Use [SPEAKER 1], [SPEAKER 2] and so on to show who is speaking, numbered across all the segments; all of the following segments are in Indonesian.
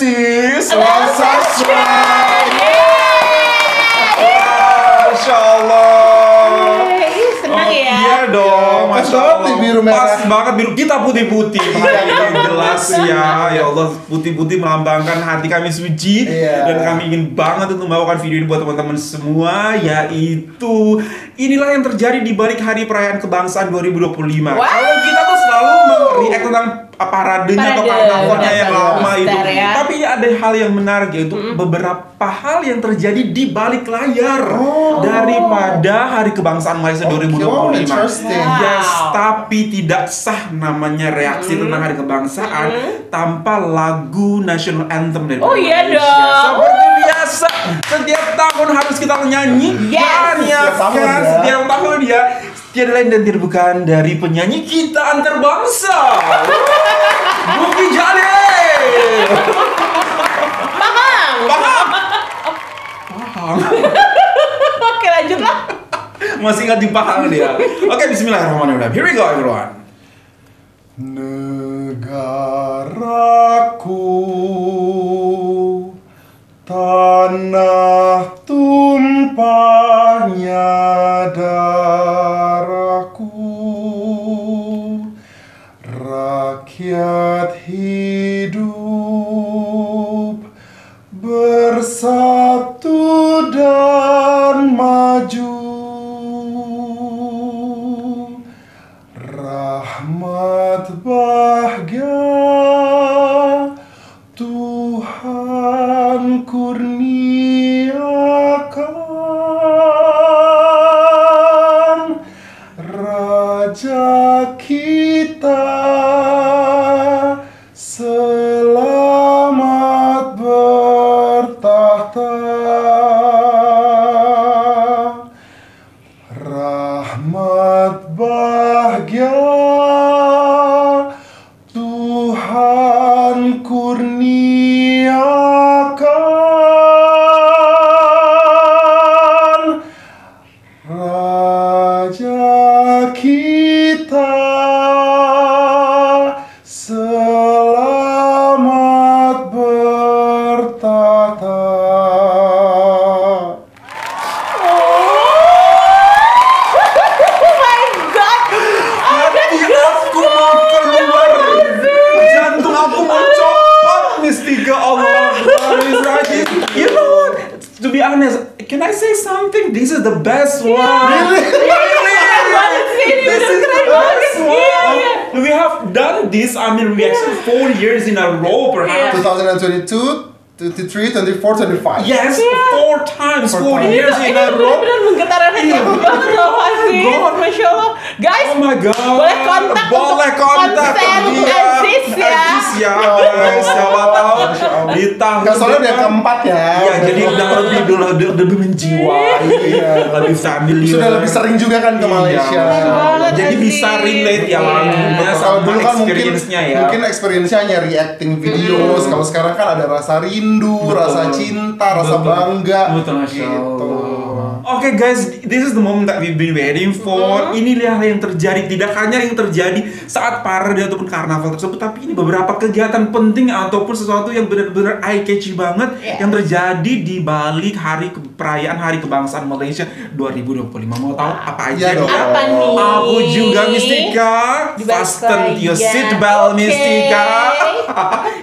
[SPEAKER 1] This is Sastra. Masya Allah.
[SPEAKER 2] Senang ya.
[SPEAKER 1] Iya dong, Masya Allah.
[SPEAKER 3] Biru merah.
[SPEAKER 1] Pas banget biru kita putih-putih. Jelas ya, ya Allah, putih-putih melambangkan hati kami suci. Dan kami ingin banget untuk membawakan video ini buat teman-teman semua, yaitu inilah yang terjadi di balik hari perayaan kebangsaan 2025. Kalau kita tuh selalu meng-react tentang paradenya atau karnavalnya yang lama itu. Tapi ada hal yang menarik, yaitu beberapa hal yang terjadi di balik layar daripada hari kebangsaan Malaysia 2025. Yes, tapi tidak sah namanya reaksi tentang hari kebangsaan tanpa lagu national anthem dari Malaysia. Seperti biasa, setiap tahun harus kita nyanyi. Setiap tahun ya. Tiada lain dan tidak bukan dari penyanyi kita antar bangsa, Bukit Jalil. Paham.
[SPEAKER 2] Oke, lanjutlah.
[SPEAKER 1] Masih ingat di Pahang dia. Oke, bismillahirrahmanirrahim. Here we go everyone.
[SPEAKER 3] Negaraku, tanah tumpahnya darahku, rakyat hidup bersatu dan maju, rahmat bahagia Tuhan kurniakan, Raja kita selamat bertahta, rahmat bahagia Tuhan kurniakan, Raja kita selamat bertahta.
[SPEAKER 1] Jantung aku mau copot, Mistika. Allah. You know what? To be honest, can I say something? This is the best one. Really? This is the best one. We have done this, I mean, reaction 4 years in a row, perhaps.
[SPEAKER 3] 2022, 23, 24, 25.
[SPEAKER 1] Yes, 4 times, 4 years in a row.
[SPEAKER 2] Benar-benar menggetarkan hati banget loh, Aziz. Masya Allah. Guys,
[SPEAKER 1] Oh my God.
[SPEAKER 2] boleh kontak
[SPEAKER 1] konten
[SPEAKER 2] Aziz ya.
[SPEAKER 1] Guys, siapa tahu di tahun
[SPEAKER 3] Soalnya udah keempat ya.
[SPEAKER 1] Iya, jadi udah lebih menjiwai, lebih family.
[SPEAKER 3] Sudah lebih sering juga kan ke Malaysia.
[SPEAKER 2] banget,
[SPEAKER 1] Jadi
[SPEAKER 2] Aziz.
[SPEAKER 1] bisa relate ya lagunya
[SPEAKER 3] Kalau
[SPEAKER 1] sama
[SPEAKER 3] dulu kan
[SPEAKER 1] experience-nya ya.
[SPEAKER 3] mungkin experience-nya hanya reacting videos. Kalau sekarang kan ada rasa rindu, rasa cinta, rasa bangga.
[SPEAKER 1] Betul, Masya
[SPEAKER 3] gitu.
[SPEAKER 1] Oke guys, this is the moment that we've been waiting for. Inilah yang terjadi, tidak hanya yang terjadi saat parade ataupun karnaval tersebut, tapi ini beberapa kegiatan penting ataupun sesuatu yang benar-benar eye catchy banget yang terjadi di balik perayaan Hari Kebangsaan Malaysia 2025. Mau tahu apa aja?
[SPEAKER 3] Iya dong.
[SPEAKER 2] Apa nih?
[SPEAKER 1] Aku juga, Mistika. Fasten your seatbelt, Mistika.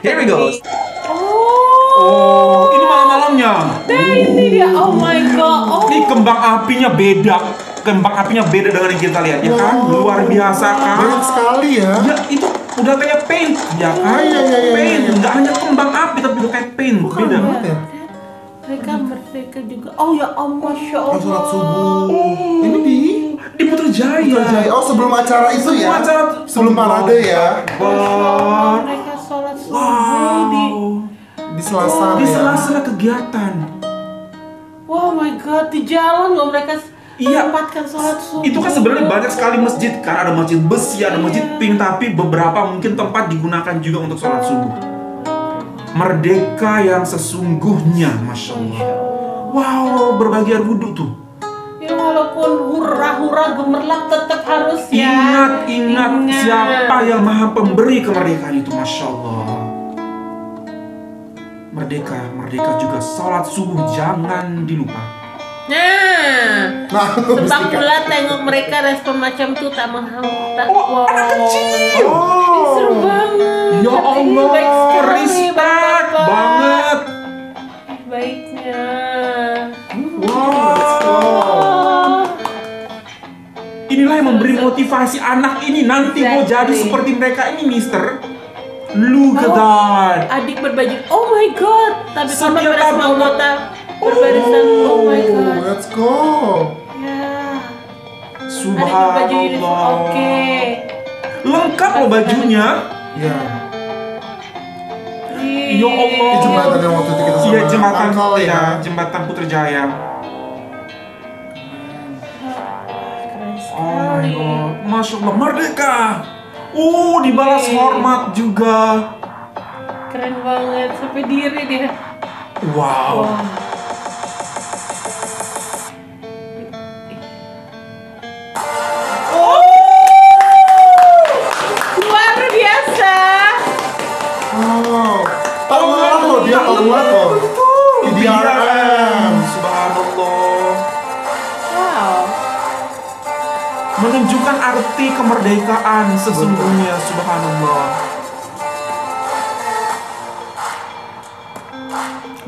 [SPEAKER 1] Here we go. Oh, ini malam-malamnya.
[SPEAKER 2] Nah, ini dia. Oh my God.
[SPEAKER 1] Ini kembang apinya beda. Kembang apinya beda dengan yang kita lihat, ya kan? Luar biasa kan?
[SPEAKER 3] Banyak sekali ya.
[SPEAKER 1] Ya, itu udah kayak paint, ya kan? Paint, nggak hanya kembang api tapi udah kayak paint. Beda.
[SPEAKER 2] Mereka juga. Oh ya Allah, Masya Allah.
[SPEAKER 3] Sholat subuh. Ini
[SPEAKER 1] Di Putrajaya.
[SPEAKER 3] Oh, sebelum acara itu ya. Sebelum parade ya.
[SPEAKER 2] Mereka sholat subuh
[SPEAKER 3] Di Selasa
[SPEAKER 1] Di
[SPEAKER 3] ya.
[SPEAKER 1] sela-sela kegiatan.
[SPEAKER 2] Oh my God, di jalan loh mereka tempatkan sholat subuh.
[SPEAKER 1] Itu kan sebenarnya banyak sekali masjid kan, ada masjid besi, ada masjid pink, tapi beberapa mungkin tempat digunakan juga untuk sholat subuh. Merdeka yang sesungguhnya, Masya Allah. Wow, berbagi air wudhu tuh.
[SPEAKER 2] Ya walaupun hura-hura gemerlap tetap harus ya.
[SPEAKER 1] Ingat siapa yang maha pemberi kemerdekaan itu, Masya Allah. Merdeka, merdeka juga sholat subuh jangan dilupa.
[SPEAKER 2] Nah, sebab pula tengok mereka respon macam tu tak menghang.
[SPEAKER 1] Oh, anak kecil.
[SPEAKER 2] Seru banget.
[SPEAKER 1] Ya Allah,
[SPEAKER 2] Baik sekali,
[SPEAKER 1] respect
[SPEAKER 2] Bapak-bapak.
[SPEAKER 1] banget.
[SPEAKER 2] Baiknya.
[SPEAKER 1] Wow. Inilah yang memberi motivasi anak ini nanti mau jadi seperti mereka ini, Mister. Look at that.
[SPEAKER 2] Adik berbaju. Oh my god. Tapi korban
[SPEAKER 1] Setiap
[SPEAKER 2] pada semua
[SPEAKER 1] tabung.
[SPEAKER 2] anggota berbarisan. Oh my god.
[SPEAKER 3] Let's go.
[SPEAKER 2] Ya. Adik berbaju uniform.
[SPEAKER 1] Subhanallah.
[SPEAKER 2] Oke.
[SPEAKER 1] Lengkap loh bajunya.
[SPEAKER 3] Ya.
[SPEAKER 1] Ya Allah.
[SPEAKER 3] Di jembatan yang waktu itu kita sama
[SPEAKER 1] Iya, jembatan
[SPEAKER 3] Uncle,
[SPEAKER 1] ya, jembatan Putrajaya.
[SPEAKER 2] Keren
[SPEAKER 1] Oh my
[SPEAKER 2] sekali.
[SPEAKER 1] god, Masya Allah, merdeka. Dibalas hormat juga.
[SPEAKER 2] Keren banget. Sampai diri dia.
[SPEAKER 1] Wow.
[SPEAKER 2] Wah. Luar biasa.
[SPEAKER 3] Oh, tahun lalu dia tahun lalu. IDRM.
[SPEAKER 1] Subhanallah.
[SPEAKER 2] Wow.
[SPEAKER 1] Menunjukkan arti kemerdekaan sesungguhnya, subhanallah.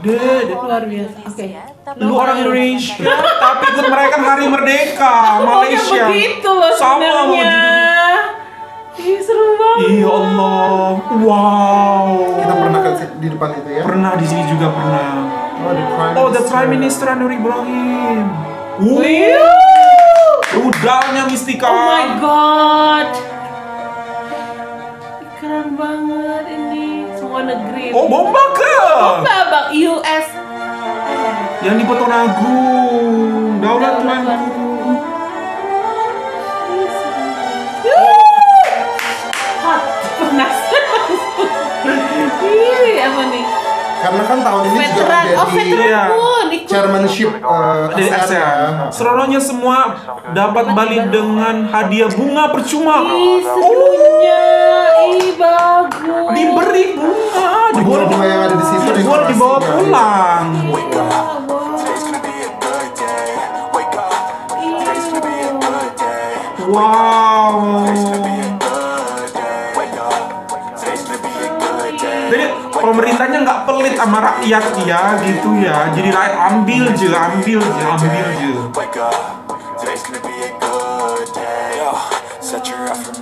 [SPEAKER 1] Dede,
[SPEAKER 2] Luar biasa. Oke.
[SPEAKER 1] lu orang Indonesia, tapi ikut merayakan Hari Merdeka
[SPEAKER 2] Pokoknya
[SPEAKER 1] Malaysia.
[SPEAKER 2] begitu loh
[SPEAKER 1] Sama mau
[SPEAKER 2] sebenarnya.
[SPEAKER 1] juga.
[SPEAKER 2] Ih, seru banget.
[SPEAKER 1] Iya Allah, wow.
[SPEAKER 3] Kita pernah di depan itu ya.
[SPEAKER 1] Pernah di sini juga pernah.
[SPEAKER 3] Oh,
[SPEAKER 1] The Prime Minister Anwar Ibrahim.
[SPEAKER 2] Wih.
[SPEAKER 1] Rudalnya Mistika.
[SPEAKER 2] Oh my god. Keren banget ini. Semua negeri.
[SPEAKER 1] Oh, bomba ke?
[SPEAKER 2] Enggak, Bang. US.
[SPEAKER 1] Yang di Peton Agung, Daulat Tuanku.
[SPEAKER 2] Hot, panas. Ih, apa nih?
[SPEAKER 3] Karena kan tahun ini juga
[SPEAKER 2] Veteran. Oh,
[SPEAKER 3] menjadi
[SPEAKER 2] veteran
[SPEAKER 1] Iya.
[SPEAKER 2] pun ikut.
[SPEAKER 3] chairmanship
[SPEAKER 1] Dari
[SPEAKER 3] ASEAN.
[SPEAKER 1] ASEAN. Serononya semua dapat balik dengan hadiah bunga percuma.
[SPEAKER 2] Ih, serunya. Ih, bagus.
[SPEAKER 1] Diberi bunga,
[SPEAKER 3] Bunga yang ada di situ
[SPEAKER 1] dibawa
[SPEAKER 3] dibawa
[SPEAKER 1] pulang. Wow. Jadi pemerintahnya nggak pelit sama rakyat ya gitu ya. Jadi rakyat ambil aja.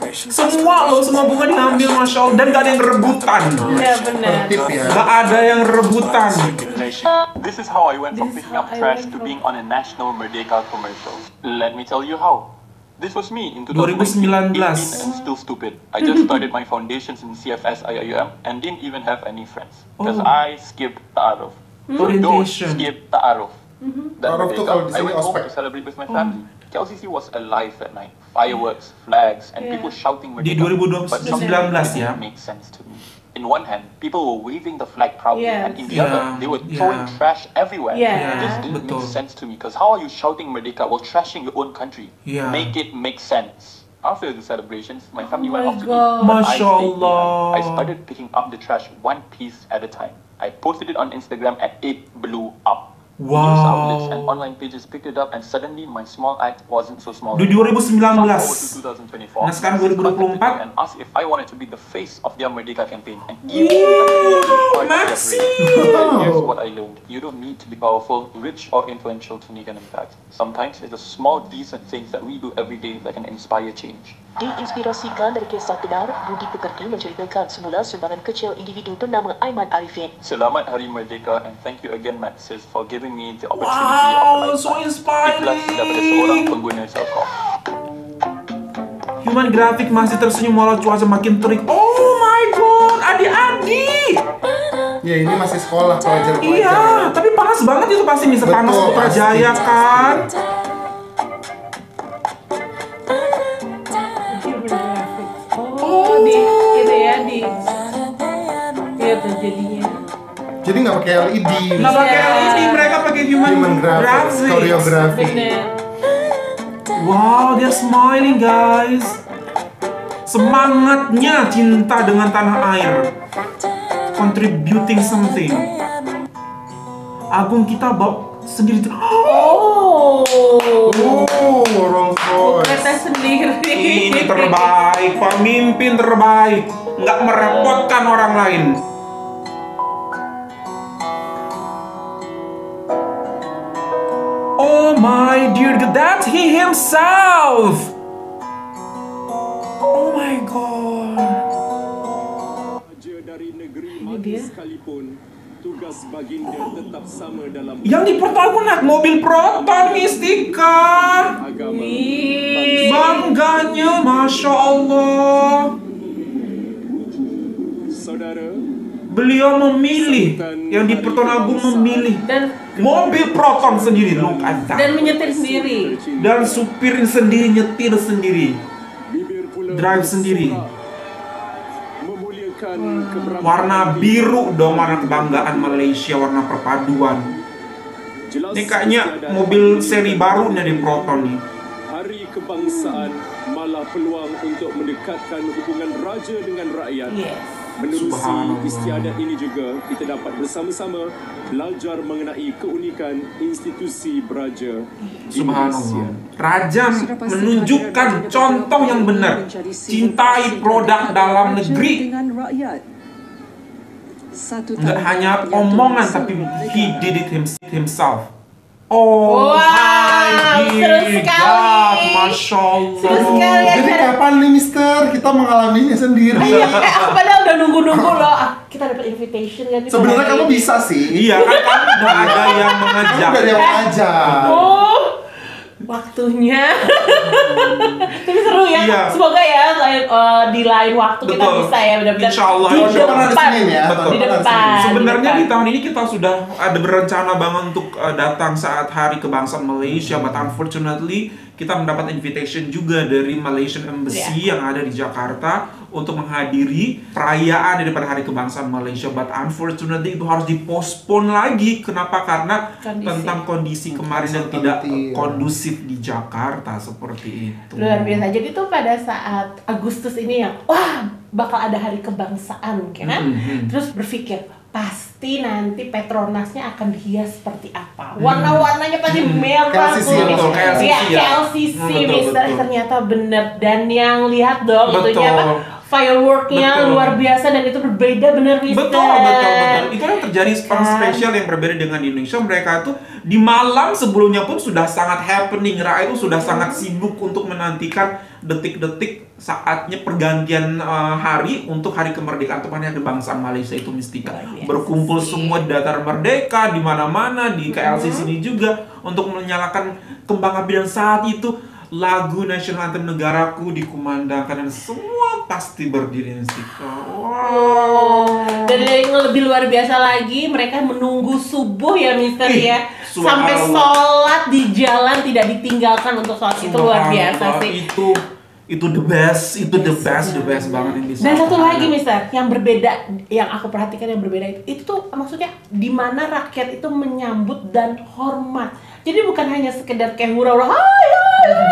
[SPEAKER 1] Semua bunga diambil, Masya Allah, dan gak ada yang rebutan.
[SPEAKER 2] Iya, benar.
[SPEAKER 3] Tertib ya.
[SPEAKER 1] Gak ada yang rebutan.
[SPEAKER 4] This is how I went from
[SPEAKER 2] This is
[SPEAKER 4] picking
[SPEAKER 2] how
[SPEAKER 4] up
[SPEAKER 2] I
[SPEAKER 4] trash
[SPEAKER 2] went
[SPEAKER 4] to
[SPEAKER 2] from-
[SPEAKER 4] being on a national Merdeka commercial. Let me tell you how. This was me in
[SPEAKER 1] 2019.
[SPEAKER 4] 2018 and still stupid. I just started my foundations in CFS IIUM and didn't even have any friends because
[SPEAKER 1] Oh.
[SPEAKER 4] I skipped ta'aruf. Don't
[SPEAKER 1] Orientation.
[SPEAKER 4] skip ta'aruf. That
[SPEAKER 3] Ta'aruf tuh
[SPEAKER 4] Merdeka,
[SPEAKER 3] kalau di
[SPEAKER 4] I
[SPEAKER 3] sini
[SPEAKER 4] went home
[SPEAKER 3] ospek.
[SPEAKER 4] to celebrate with my family. KLCC was alive at night. Fireworks, flags, and
[SPEAKER 2] Yeah.
[SPEAKER 4] people shouting
[SPEAKER 1] Di
[SPEAKER 4] Merdeka.
[SPEAKER 1] 2019
[SPEAKER 4] But something
[SPEAKER 1] ya.
[SPEAKER 4] didn't make sense to me. In one hand, people were waving the flag proudly,
[SPEAKER 2] Yes.
[SPEAKER 4] and in the other,
[SPEAKER 1] Yeah,
[SPEAKER 4] they were throwing
[SPEAKER 1] yeah.
[SPEAKER 4] trash everywhere.
[SPEAKER 2] Yeah.
[SPEAKER 4] This didn't
[SPEAKER 1] Betul.
[SPEAKER 4] make sense to me, because how are you shouting Merdeka while trashing your own country?
[SPEAKER 1] Yeah.
[SPEAKER 4] Make it make sense. After the celebrations, my family went
[SPEAKER 2] my
[SPEAKER 4] off to
[SPEAKER 2] God.
[SPEAKER 4] eat, but I
[SPEAKER 1] Masya
[SPEAKER 4] stayed
[SPEAKER 1] Allah.
[SPEAKER 4] behind. I started picking up the trash one piece at a time. I posted it on Instagram and it blew up. News outlets and
[SPEAKER 1] Wow.
[SPEAKER 4] online pages picked it up, and suddenly my small act wasn't so small.
[SPEAKER 1] Di
[SPEAKER 4] anymore.
[SPEAKER 1] 2019.
[SPEAKER 4] Fast forward to 2024.
[SPEAKER 1] Nah, sekarang 2024.
[SPEAKER 4] Contacted me and asked if I wanted to be the face of their Merdeka campaign, and even if I wanted to be part of their
[SPEAKER 1] Maxi.
[SPEAKER 4] parade. And here's what I learned: you don't need to be powerful, rich, or influential to make an impact. Sometimes it's the small, decent things that we do every day that can inspire change.
[SPEAKER 5] Diinspirasikan dari kisah benar, Budi Pekerti menceritakan semula sumbangan kecil individu bernama Aiman Arifin.
[SPEAKER 4] Selamat Hari Merdeka, and thank you again, Matt Sis, for giving me the opportunity
[SPEAKER 1] Wow,
[SPEAKER 4] of a
[SPEAKER 1] so
[SPEAKER 4] lifetime.
[SPEAKER 1] inspiring.
[SPEAKER 4] Ikhlas daripada seorang pengguna Telkom.
[SPEAKER 1] Human Graphic masih tersenyum walau cuaca makin terik. Oh my god, adik-adik.
[SPEAKER 3] Ya ini masih sekolah pelajar-pelajar.
[SPEAKER 1] Iya, tapi panas banget itu pasti nih, sepanas
[SPEAKER 3] Betul,
[SPEAKER 1] Putrajaya
[SPEAKER 3] pasti.
[SPEAKER 1] kan.
[SPEAKER 2] Oh, di itu ya di. Iya terjadinya.
[SPEAKER 3] Jadi nggak pakai LED.
[SPEAKER 1] Nggak pakai
[SPEAKER 2] Iya.
[SPEAKER 1] LED, mereka pakai human
[SPEAKER 3] graphics,
[SPEAKER 1] graphics.
[SPEAKER 3] koreografi.
[SPEAKER 2] Bener.
[SPEAKER 1] Wow, they're smiling guys. Semangatnya cinta dengan tanah air. Contributing something. Agung kita bawa sendiri tuh.
[SPEAKER 3] Rolls Royce.
[SPEAKER 2] Kereta sendiri.
[SPEAKER 1] Ini terbaik, pemimpin terbaik, nggak merepotkan orang lain. Oh my dear God, that's he himself. Oh my God.
[SPEAKER 6] Dari negeri
[SPEAKER 2] Ini
[SPEAKER 6] mati
[SPEAKER 2] dia.
[SPEAKER 6] sekalipun, tugas baginda tetap sama dalam
[SPEAKER 1] Yang di Proton aku naik mobil Proton, Mistika.
[SPEAKER 6] agama.
[SPEAKER 1] Bangganya, Masya Allah.
[SPEAKER 6] Saudara,
[SPEAKER 1] Beliau memilih, yang di Proton Agung memilih
[SPEAKER 2] Dan
[SPEAKER 1] mobil Proton sendiri, look at that.
[SPEAKER 2] dan menyetir sendiri.
[SPEAKER 1] Dan supirin sendiri, nyetir sendiri,
[SPEAKER 6] bibir pula
[SPEAKER 1] drive sendiri.
[SPEAKER 6] memuliakan keberagaman.
[SPEAKER 1] Warna biru dong, warna kebanggaan Malaysia, warna perpaduan.
[SPEAKER 6] Jelas
[SPEAKER 1] Ini kayaknya
[SPEAKER 6] istiadat
[SPEAKER 1] mobil seri barunya di Proton nih.
[SPEAKER 6] Hari kebangsaan malah peluang untuk mendekatkan hubungan raja dengan rakyat.
[SPEAKER 2] Yes.
[SPEAKER 6] Menerusi
[SPEAKER 1] Subhanallah.
[SPEAKER 6] istiadat ini juga, kita dapat bersama-sama belajar mengenai keunikan institusi beraja di Malaysia.
[SPEAKER 1] Subhanallah. Raja menunjukkan contoh yang benar. Cintai produk dalam negeri. Nggak hanya omongan, tapi he did it himself. Oh,
[SPEAKER 2] Wow,
[SPEAKER 1] my
[SPEAKER 2] seru
[SPEAKER 1] dear
[SPEAKER 2] sekali.
[SPEAKER 1] God, Masya Allah.
[SPEAKER 2] Seru sekali.
[SPEAKER 3] Jadi kapan nih Mister kita mengalaminya sendiri?
[SPEAKER 2] Iya, aku padahal udah nunggu-nunggu loh. Kita dapat invitation kan?
[SPEAKER 3] Sebenarnya kamu bisa sih.
[SPEAKER 1] Iya kan, udah ada yang mengajak.
[SPEAKER 3] Kamu dari yang ngajak.
[SPEAKER 2] Oh, waktunya. Tapi seru ya.
[SPEAKER 1] Iya.
[SPEAKER 2] Semoga ya di lain waktu kita
[SPEAKER 1] Betul.
[SPEAKER 2] bisa ya benar-benar
[SPEAKER 1] Insya Allah.
[SPEAKER 2] di
[SPEAKER 3] Tahun depan ada
[SPEAKER 2] depan.
[SPEAKER 3] Senin ya.
[SPEAKER 1] Betul.
[SPEAKER 3] Tahun
[SPEAKER 2] Di
[SPEAKER 3] depan ada
[SPEAKER 2] depan.
[SPEAKER 3] Senin.
[SPEAKER 1] Sebenarnya
[SPEAKER 2] Di
[SPEAKER 1] di
[SPEAKER 2] depan.
[SPEAKER 1] tahun ini kita sudah ada berencana banget untuk datang saat Hari Kebangsaan Malaysia, but unfortunately kita mendapat invitation juga dari Malaysian Embassy yang ada di Jakarta untuk menghadiri perayaan daripada Hari Kebangsaan Malaysia, but unfortunately itu harus dipospon lagi. Kenapa? Karena
[SPEAKER 2] Kondisi.
[SPEAKER 1] tentang kondisi kemarin yang tidak
[SPEAKER 3] Seperti-
[SPEAKER 1] kondusif di Jakarta seperti itu.
[SPEAKER 2] Luar biasa. Jadi tuh pada saat Agustus ini yang wah bakal ada hari kebangsaan kan? Terus berpikir pasti nanti Petronasnya akan dihias seperti apa? Warna-warnanya pasti merah,
[SPEAKER 3] KLCC,
[SPEAKER 2] kuning.
[SPEAKER 1] betul, KLCC
[SPEAKER 2] Ya,
[SPEAKER 1] ya.
[SPEAKER 2] KLCC,
[SPEAKER 1] Betul,
[SPEAKER 2] Mister.
[SPEAKER 1] betul.
[SPEAKER 2] Ternyata bener. Dan yang lihat dong,
[SPEAKER 1] Betul.
[SPEAKER 2] tentunya apa? Fireworknya
[SPEAKER 1] Betul.
[SPEAKER 2] luar biasa dan itu berbeda bener, Mister.
[SPEAKER 1] Betul. Itu yang terjadi
[SPEAKER 2] Kan.
[SPEAKER 1] spesial yang berbeda dengan di Indonesia. Mereka tuh di malam sebelumnya pun sudah sangat happening. Rakyat itu sudah sangat sibuk untuk menantikan detik-detik saatnya pergantian hari untuk hari kemerdekaan atau hari kebangsaan Malaysia itu Mistika.
[SPEAKER 2] Luar biasa
[SPEAKER 1] Berkumpul
[SPEAKER 2] sih.
[SPEAKER 1] semua di Datar Merdeka di mana-mana di KLC sini juga untuk menyalakan kembang api, dan saat itu lagu National Anthem Negaraku dikumandangkan dan semua pasti berdiri Mistika. Wow.
[SPEAKER 2] Dan yang lebih luar biasa lagi, mereka menunggu subuh ya, Mister ya. Sampai
[SPEAKER 1] subhanallah.
[SPEAKER 2] sholat di jalan tidak ditinggalkan untuk sholat. Itu luar biasa sih.
[SPEAKER 1] Itu the best, the best banget yang bisa.
[SPEAKER 2] Dan satu lagi, Mister, yang berbeda, yang aku perhatikan yang berbeda itu tuh maksudnya di mana rakyat itu menyambut dan hormat. Jadi bukan hanya sekedar kayak hura-hura, hai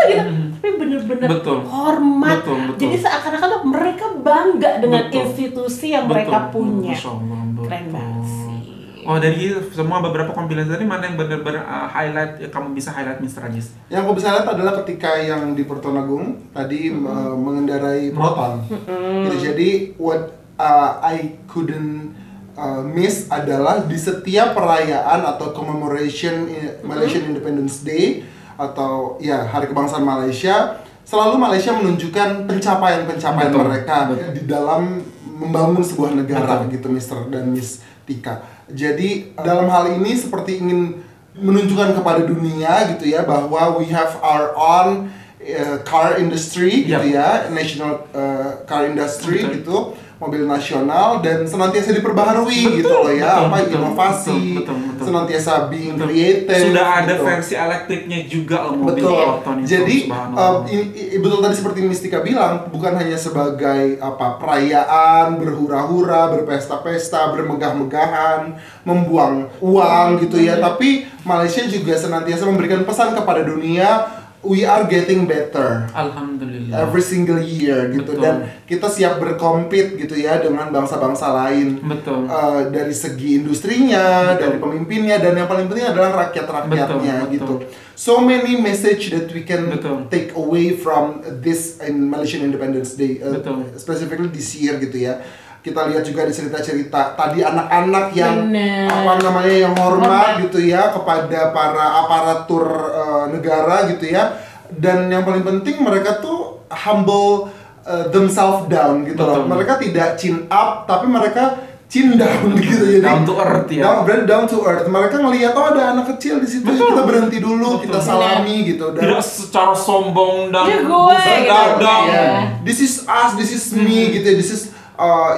[SPEAKER 2] gitu, tapi bener-bener
[SPEAKER 1] Betul.
[SPEAKER 2] hormat.
[SPEAKER 1] Betul.
[SPEAKER 2] Jadi seakan-akan tuh mereka bangga dengan
[SPEAKER 1] Betul.
[SPEAKER 2] institusi yang mereka punya.
[SPEAKER 1] Masya Allah, betul.
[SPEAKER 2] Keren banget sih.
[SPEAKER 1] Oh, dari semua beberapa kompilasi tadi mana yang benar-benar highlight, kamu bisa highlight Mr. Ajis?
[SPEAKER 3] Yang aku bisa lihat adalah ketika yang di Proton Agung tadi mengendarai Proton. Gitu, jadi what I couldn't miss adalah di setiap perayaan atau commemoration Malaysian Independence Day atau ya Hari Kebangsaan Malaysia, selalu Malaysia menunjukkan pencapaian-pencapaian
[SPEAKER 1] Betul,
[SPEAKER 3] mereka di dalam membangun sebuah negara gitu, Mr. dan Miss Tika. Jadi dalam hal ini seperti ingin menunjukkan kepada dunia gitu ya bahwa we have our own car industry gitu ya, national car industry
[SPEAKER 1] Betul.
[SPEAKER 3] gitu, mobil nasional, dan senantiasa diperbaharui gitu loh ya, inovasi, senantiasa being creative.
[SPEAKER 1] Sudah ada
[SPEAKER 3] gitu.
[SPEAKER 1] versi elektriknya juga loh mobil
[SPEAKER 3] Betul.
[SPEAKER 1] Proton itu.
[SPEAKER 3] Jadi
[SPEAKER 1] Subhanallah.
[SPEAKER 3] betul tadi seperti Mistika bilang, bukan hanya sebagai perayaan, berhura-hura, berpesta-pesta, bermegah-megahan, membuang uang gitu ya, tapi Malaysia juga senantiasa memberikan pesan kepada dunia we are getting better.
[SPEAKER 7] Alhamdulillah.
[SPEAKER 3] Every single year gitu.
[SPEAKER 7] Betul.
[SPEAKER 3] Dan kita siap berkompet gitu ya dengan bangsa-bangsa lain.
[SPEAKER 7] Betul.
[SPEAKER 3] Dari segi industrinya,
[SPEAKER 7] Betul.
[SPEAKER 3] dari pemimpinnya, dan yang paling penting adalah rakyat-rakyatnya
[SPEAKER 7] Betul,
[SPEAKER 3] gitu.
[SPEAKER 7] betul.
[SPEAKER 3] So many message that we can
[SPEAKER 7] Betul.
[SPEAKER 3] take away from this in Malaysian Independence Day,
[SPEAKER 7] Betul.
[SPEAKER 3] specifically this year gitu ya. Kita lihat juga di cerita-cerita tadi anak-anak yang
[SPEAKER 2] Bener.
[SPEAKER 3] yang hormat gitu ya kepada para aparatur negara gitu ya. Dan yang paling penting mereka tuh humble themselves down gitu loh.
[SPEAKER 7] Betul.
[SPEAKER 3] Mereka tidak chin up tapi mereka chin down gitu. Jadi
[SPEAKER 7] Down to earth ya.
[SPEAKER 3] Down to earth. Mereka ngelihat ada anak kecil di situ,
[SPEAKER 7] Betul.
[SPEAKER 3] kita berhenti dulu,
[SPEAKER 7] Betul.
[SPEAKER 3] kita salami gitu.
[SPEAKER 7] Tidak secara sombong dan
[SPEAKER 2] Ya, gue,
[SPEAKER 7] berdadang.
[SPEAKER 2] gitu.
[SPEAKER 3] Yeah. This is us, this is me gitu. This is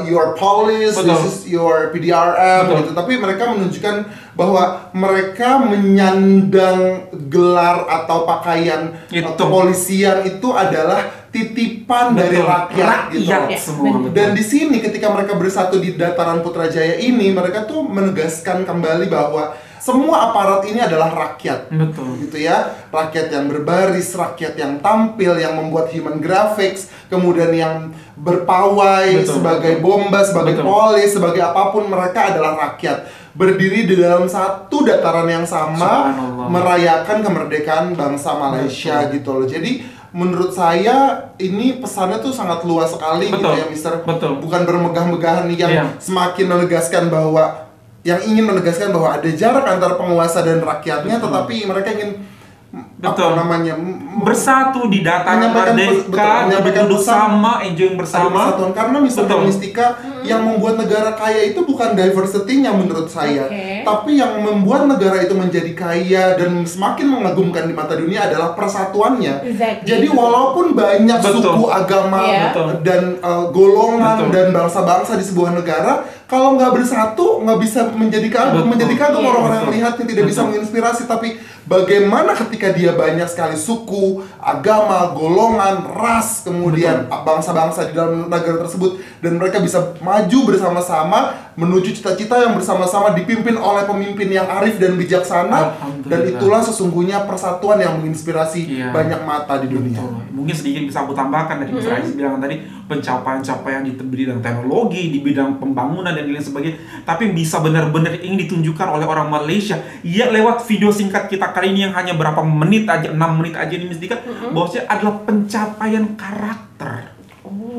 [SPEAKER 3] your police,
[SPEAKER 7] Betul.
[SPEAKER 3] this is your PDRM
[SPEAKER 7] Betul.
[SPEAKER 3] gitu. Tapi mereka menunjukkan bahwa mereka menyandang gelar atau pakaian
[SPEAKER 7] Itu.
[SPEAKER 3] kepolisian itu adalah titipan dari
[SPEAKER 7] Betul.
[SPEAKER 3] rakyat gitu.
[SPEAKER 7] Rakyat semua.
[SPEAKER 2] betul.
[SPEAKER 3] Dan di sini ketika mereka bersatu di dataran Putrajaya ini, mereka tuh menegaskan kembali bahwa semua aparat ini adalah rakyat.
[SPEAKER 7] Betul.
[SPEAKER 3] Gitu ya. Rakyat yang berbaris, rakyat yang tampil, yang membuat human graphics, kemudian yang berpawai
[SPEAKER 7] Betul.
[SPEAKER 3] sebagai bomba, sebagai
[SPEAKER 7] Betul.
[SPEAKER 3] polis, sebagai apapun, mereka adalah rakyat. Berdiri di dalam satu dataran yang sama,
[SPEAKER 7] Subhanallah.
[SPEAKER 3] merayakan kemerdekaan bangsa Malaysia gitu loh. Jadi menurut saya ini pesannya tuh sangat luas sekali gitu
[SPEAKER 7] Betul.
[SPEAKER 3] ya, Mister.
[SPEAKER 7] Betul.
[SPEAKER 3] Bukan bermegah-megahan yang
[SPEAKER 7] Iya.
[SPEAKER 3] semakin menegaskan bahwa ingin menegaskan bahwa ada jarak antara penguasa dan rakyatnya, tetapi mereka ingin
[SPEAKER 7] Betul. bersatu di dataran merdeka, duduk sama, enjoy bersama.
[SPEAKER 3] persatuan. Karena misalnya
[SPEAKER 7] Betul.
[SPEAKER 3] Mistika yang membuat negara kaya itu bukan diversity-nya menurut saya,
[SPEAKER 2] Oke.
[SPEAKER 3] tapi yang membuat negara itu menjadi kaya dan semakin mengagumkan di mata dunia adalah persatuannya.
[SPEAKER 2] Exactly.
[SPEAKER 3] Jadi walaupun banyak
[SPEAKER 7] Betul.
[SPEAKER 3] suku, agama,
[SPEAKER 2] Iya.
[SPEAKER 7] Betul.
[SPEAKER 3] dan golongan
[SPEAKER 7] Betul.
[SPEAKER 3] dan bangsa-bangsa di sebuah negara, kalau nggak bersatu nggak bisa menjadi kagum,
[SPEAKER 7] Betul.
[SPEAKER 3] menjadi kagum
[SPEAKER 2] Iya.
[SPEAKER 3] orang-orang yang
[SPEAKER 7] Betul.
[SPEAKER 3] melihatnya tidak bisa
[SPEAKER 7] Betul.
[SPEAKER 3] menginspirasi. Tapi bagaimana ketika dia banyak sekali suku, agama, golongan, ras, kemudian bangsa-bangsa di dalam negara tersebut, dan mereka bisa maju bersama-sama menuju cita-cita yang bersama-sama dipimpin oleh pemimpin yang arif dan bijaksana,
[SPEAKER 7] Alhamdulillah.
[SPEAKER 3] dan itulah sesungguhnya persatuan yang menginspirasi
[SPEAKER 7] Iya.
[SPEAKER 3] banyak mata di dunia.
[SPEAKER 7] Betul. Mungkin sedikit bisa aku tambahkan dari Mas Rais bilang tadi, pencapaian-pencapaian di bidang teknologi, di bidang pembangunan dan lain sebagainya, tapi bisa benar-benar ingin ditunjukkan oleh orang Malaysia ya lewat video singkat kita kali ini yang hanya berapa menit aja, 6 menit aja ini Mistika, bahwasanya adalah pencapaian karakter.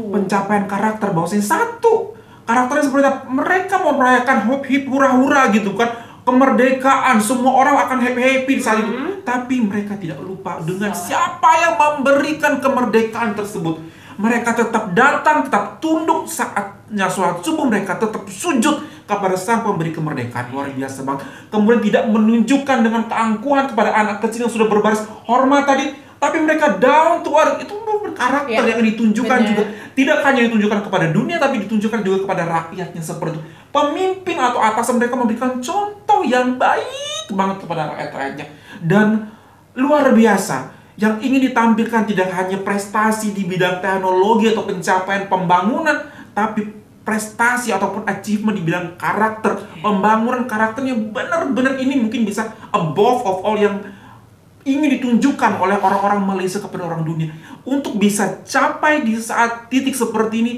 [SPEAKER 7] Pencapaian karakter bahwasanya satu, karakternya seperti apa? Mereka mau merayakan hip hura-hura gitu kan, kemerdekaan, semua orang akan happy saat itu. Tapi mereka tidak lupa dengan siapa yang memberikan kemerdekaan tersebut. Mereka tetap datang, tetap tunduk saatnya sholat subuh, mereka tetap sujud kepada sang pemberi kemerdekaan. Luar biasa banget. Kemudian tidak menunjukkan dengan keangkuhan kepada anak kecil yang sudah berbaris hormat tadi, tapi mereka down to earth. Itu karakter
[SPEAKER 2] Ya,
[SPEAKER 7] yang ditunjukkan
[SPEAKER 2] benar.
[SPEAKER 7] juga. Tidak hanya ditunjukkan kepada dunia, tapi ditunjukkan juga kepada rakyatnya seperti itu. Pemimpin atau atasan mereka memberikan contoh yang baik banget kepada rakyat-rakyatnya. Dan luar biasa, yang ingin ditampilkan tidak hanya prestasi di bidang teknologi atau pencapaian pembangunan, tapi prestasi ataupun achievement di bidang karakter, pembangunan karakternya benar-benar ini mungkin bisa above of all yang ingin ditunjukkan oleh orang-orang Malaysia kepada orang dunia. Untuk bisa capai di saat titik seperti ini,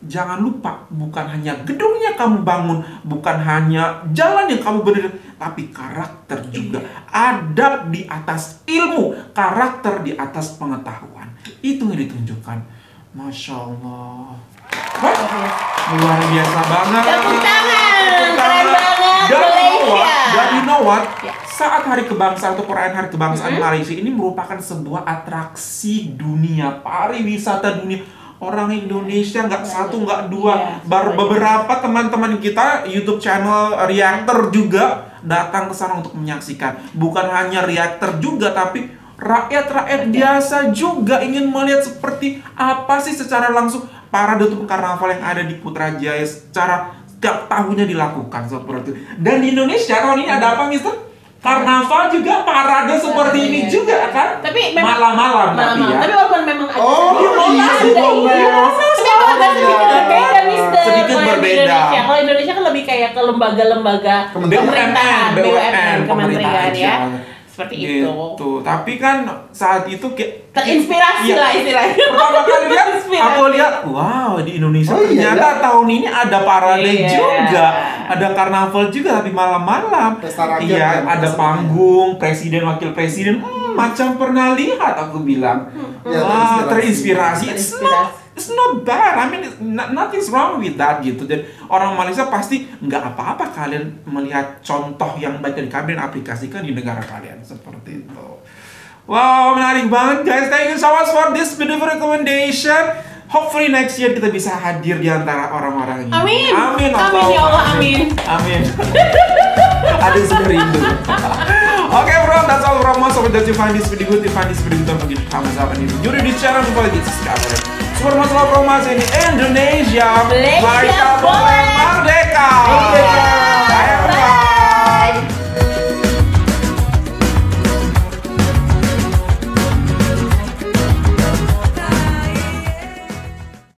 [SPEAKER 7] jangan lupa, bukan hanya gedungnya kamu bangun, bukan hanya jalan yang kamu benar, tapi karakter juga. Adab di atas ilmu, karakter di atas pengetahuan. Itu yang ditunjukkan. Masya Allah. Wah, luar biasa banget.
[SPEAKER 2] Tepuk tangan, keren banget
[SPEAKER 7] Dan you know what?
[SPEAKER 2] Ya.
[SPEAKER 7] Saat Hari Kebangsaan atau perayaan Hari Kebangsaan Malaysia ini merupakan sebuah atraksi dunia, pariwisata dunia. Orang Indonesia nggak satu, nggak dua.
[SPEAKER 2] Iya,
[SPEAKER 7] Beberapa teman-teman kita YouTube channel Reactor juga datang ke sana untuk menyaksikan. Bukan hanya Reactor juga, tapi rakyat-rakyat biasa juga ingin melihat seperti apa sih secara langsung parade untuk karnaval yang ada di Putrajaya secara setiap tahunnya dilakukan seperti itu. Dan di Indonesia tahun ini ada apa, Mister? Karnaval juga parade seperti ini juga kan?
[SPEAKER 2] Tapi memang
[SPEAKER 7] malam-malam tapi ya.
[SPEAKER 2] Tapi walaupun memang ada
[SPEAKER 3] Oh, iya,
[SPEAKER 2] sedikit berbeda, Mister.
[SPEAKER 7] Sedikit
[SPEAKER 2] Kalau
[SPEAKER 7] berbeda.
[SPEAKER 2] Indonesia, kalau Indonesia kan lebih kayak ke lembaga-lembaga
[SPEAKER 3] Kementerian.
[SPEAKER 2] pemerintahan,
[SPEAKER 7] BUMN,
[SPEAKER 2] kementerian
[SPEAKER 7] pemerintah
[SPEAKER 2] ya.
[SPEAKER 7] aja.
[SPEAKER 2] seperti itu.
[SPEAKER 7] Gitu. Tapi kan saat itu kayak
[SPEAKER 2] Terinspirasi lah istilahnya.
[SPEAKER 7] Pertama kali lihat,
[SPEAKER 2] Terinspirasi.
[SPEAKER 7] aku lihat, wow di Indonesia
[SPEAKER 3] Oh, iya,
[SPEAKER 7] ternyata
[SPEAKER 3] ya?
[SPEAKER 7] tahun ini ada parade
[SPEAKER 2] Iya.
[SPEAKER 7] juga, ada karnaval juga tapi malam-malam.
[SPEAKER 3] Pesta rakyat
[SPEAKER 7] Iya,
[SPEAKER 3] kan,
[SPEAKER 7] ada
[SPEAKER 3] pesta
[SPEAKER 7] panggung, presiden wakil presiden, macam pernah lihat aku bilang.
[SPEAKER 3] Ya,
[SPEAKER 7] Wah,
[SPEAKER 3] terinspirasi.
[SPEAKER 7] terinspirasi. It's not bad. I mean, nothing's wrong with that gitu. Dan orang Malaysia pasti nggak apa-apa kalian melihat contoh yang baik dari kalian dan aplikasikan di negara kalian seperti itu. Wow, menarik banget guys. Thank you so much for this beautiful recommendation. Hopefully next year kita bisa hadir di antara orang-orang ini.
[SPEAKER 2] Amin.
[SPEAKER 7] Amin.
[SPEAKER 2] Amin ya Allah, amin.
[SPEAKER 7] Amin. Ada yang sudah rindu. Okay, bro, that's all from us. Hope that you find this video good. If you find this video good, don't forget to thumbs up and if you're new to this channel, don't forget to subscribe. Super masalah promosi ini Indonesia.
[SPEAKER 2] Malaysia
[SPEAKER 7] Malaysia
[SPEAKER 2] boleh.
[SPEAKER 7] Merdeka.
[SPEAKER 3] Merdeka.